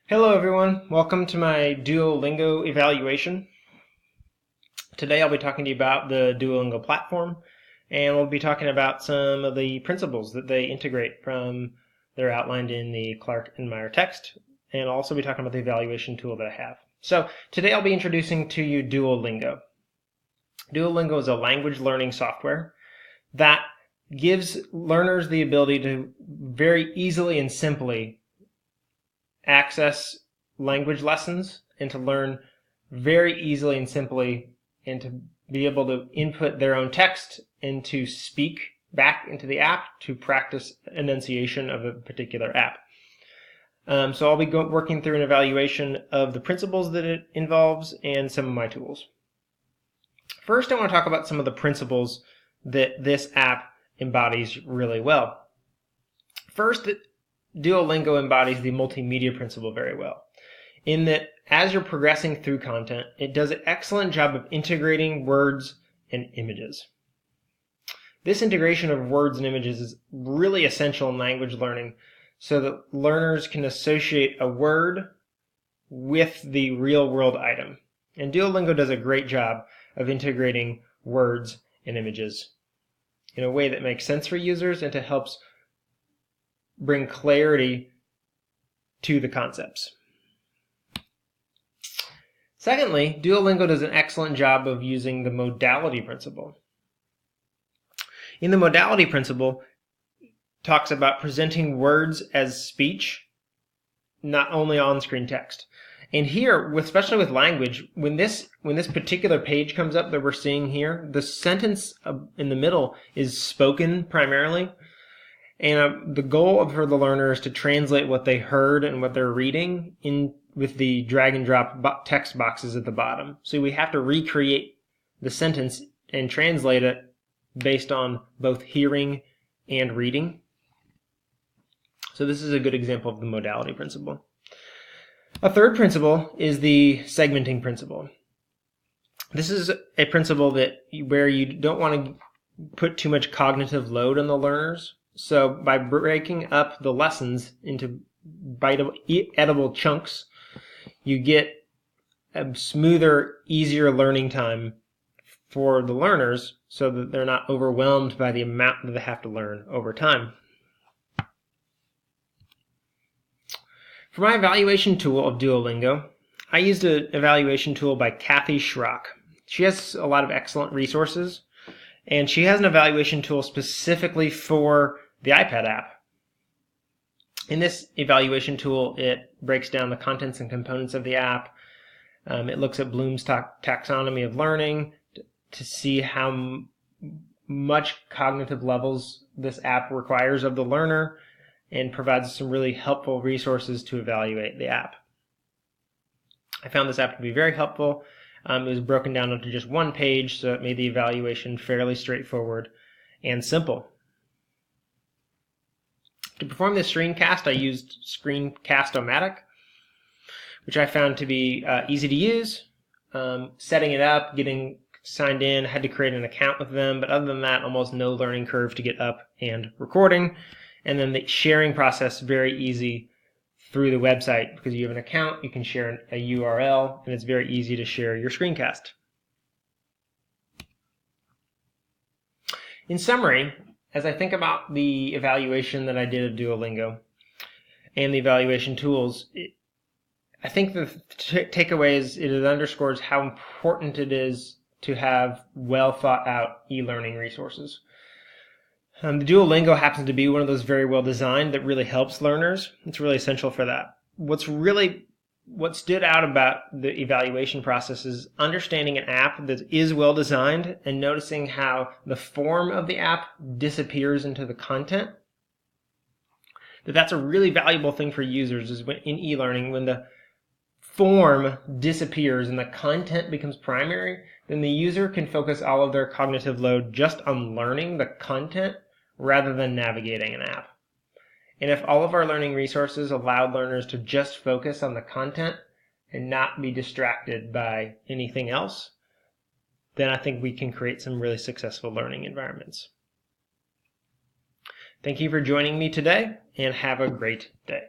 Hello everyone, welcome to my Duolingo evaluation. Today I'll be talking to you about the Duolingo platform, and we'll be talking about some of the principles that they integrate that are outlined in the Clark and Meyer text, and I'll also be talking about the evaluation tool that I have. So today I'll be introducing to you Duolingo. Duolingo is a language learning software that gives learners the ability to very easily and simply access language lessons and to learn very easily and simply and to be able to input their own text and to speak back into the app to practice enunciation of a particular app. So I'll be working through an evaluation of the principles that it involves and some of my tools. First, I want to talk about some of the principles that this app embodies really well. First, Duolingo embodies the multimedia principle very well, in that as you're progressing through content, it does an excellent job of integrating words and images. This integration of words and images is really essential in language learning so that learners can associate a word with the real-world item. And Duolingo does a great job of integrating words and images in a way that makes sense for users and to helps bring clarity to the concepts. Secondly, Duolingo does an excellent job of using the modality principle. In the modality principle, it talks about presenting words as speech, not only on-screen text. And here, especially with language, when this particular page comes up that we're seeing here, the sentence in the middle is spoken primarily. And the goal for the learner is to translate what they heard and what they're reading in with the drag and drop text boxes at the bottom. So we have to recreate the sentence and translate it based on both hearing and reading. So this is a good example of the modality principle. A third principle is the segmenting principle. This is a principle where you don't want to put too much cognitive load on the learners. So by breaking up the lessons into edible chunks, you get a smoother, easier learning time for the learners so that they're not overwhelmed by the amount that they have to learn over time. For my evaluation tool of Duolingo, I used an evaluation tool by Kathy Schrock. She has a lot of excellent resources, and she has an evaluation tool specifically for the iPad app. In this evaluation tool, it breaks down the contents and components of the app. It looks at Bloom's taxonomy of learning to see how much cognitive levels this app requires of the learner and provides some really helpful resources to evaluate the app. I found this app to be very helpful. It was broken down into just one page, so it made the evaluation fairly straightforward and simple. To perform this screencast, I used Screencast-O-Matic, which I found to be easy to use. Setting it up, getting signed in, had to create an account with them, but other than that, almost no learning curve to get up and recording. And then the sharing process, very easy through the website. Because you have an account, you can share a URL, and it's very easy to share your screencast. In summary, as I think about the evaluation that I did of Duolingo and the evaluation tools, I think the takeaway is it underscores how important it is to have well thought out e-learning resources. The Duolingo happens to be one of those very well designed that really helps learners. It's really essential for that. What stood out about the evaluation process is understanding an app that is well designed and noticing how the form of the app disappears into the content. That's a really valuable thing for users is in e-learning when the form disappears and the content becomes primary, then the user can focus all of their cognitive load just on learning the content rather than navigating an app. And if all of our learning resources allowed learners to just focus on the content and not be distracted by anything else, then I think we can create some really successful learning environments. Thank you for joining me today, and have a great day.